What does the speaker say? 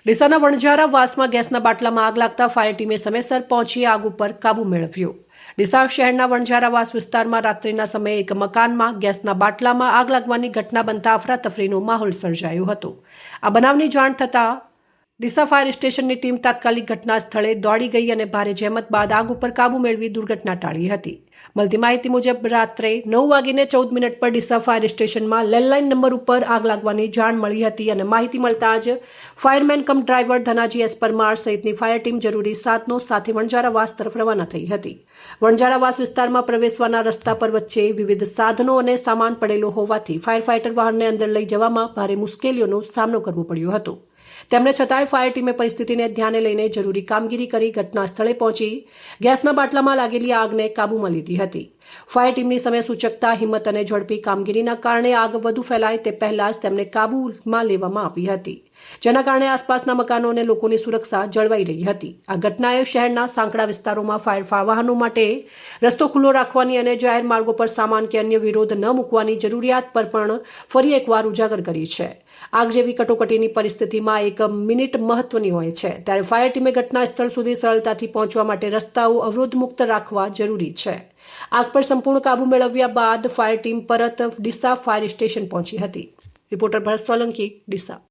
ડીસાના વણઝારા વાસમાં ગેસના બાટલામાં આગ લાગતા ફાયર ટીમે સમયસર પહોંચી આગ ઉપર કાબુ મેળવ્યો। ડીસા શહેરના વણઝારા વાસ વિસ્તારમાં રાત્રિના સમયે એક મકાનમાં ગેસના બાટલામાં આગ લાગવાની ઘટના બનતા અફરાતફરીનો માહોલ સર્જાયો હતો। આ બનાવની જાણ થતાં ડીસા ફાયર સ્ટેશનની ટીમ તાત્કાલિક ઘટના સ્થળે દોડી ગઈ અને ભારે જહેમત બાદ આગ ઉપર કાબુ મેળવી દુર્ઘટના ટાળી હતી। મળતી માહિતી મુજબ રાત્રે 9:14 પર ડીસા ફાયર સ્ટેશનમાં લેન્ડલાઇન નંબર ઉપર આગ લાગવાની જાણ મળી હતી અને માહિતી મળતા જ ફાયરમેન કમ ડ્રાઈવર ધનાજી એસ પરમાર સહિતની ફાયર ટીમ જરૂરી સાધનો સાથે વણઝારા વાસ તરફ રવાના થઈ હતી। વણઝારા વાસ વિસ્તારમાં પ્રવેશવાના રસ્તા પર વચ્ચે વિવિધ સાધનો અને સામાન પડેલો હોવાથી ફાયર ફાઇટર વાહનને અંદર લઈ જવામાં ભારે મુશ્કેલીઓનો સામનો કરવો પડ્યો હતો। તેમણે છતાંય ફાયર ટીમે પરિસ્થિતિને ધ્યાને લઈને જરૂરી કામગીરી કરી ઘટના સ્થળે પહોંચી ગેસના બાટલામાં લાગેલી આગને કાબૂમાં લીધી હતી। ફાયર ટીમની સમયસૂચકતા, હિંમત અને ઝડપી કામગીરીના કારણે આગ વધુ ફેલાય તે પહેલા જ તેમને કાબૂમાં લેવામાં આવી હતી, જેના કારણે આસપાસના મકાનો અને લોકોની સુરક્ષા જળવાઈ રહી હતી। આ ઘટનાએ શહેરના સાંકડા વિસ્તારોમાં ફાયર વાહનો માટે રસ્તો ખુલ્લો રાખવાની અને જાહેર માર્ગો પર સામાન કે અન્ય વિરોધ ન મૂકવાની જરૂરિયાત પર પણ ફરી એકવાર ઉજાગર કરી છે। આગ જેવી કટોકટીની પરિસ્થિતિમાં એક મિનિટ મહત્વની હોય છે, ત્યારે ફાયર ટીમે ઘટના સ્થળ સુધી સરળતાથી પહોંચવા માટે રસ્તાઓ અવરોધમુક્ત રાખવા જરૂરી છે। આગ પર સંપૂર્ણ કાબુ મેળવ્યા બાદ ફાયર ટીમ પરત ડીસા ફાયર સ્ટેશન પહોંચી હતી। રિપોર્ટર ભરત સોલંકી, ડીસા।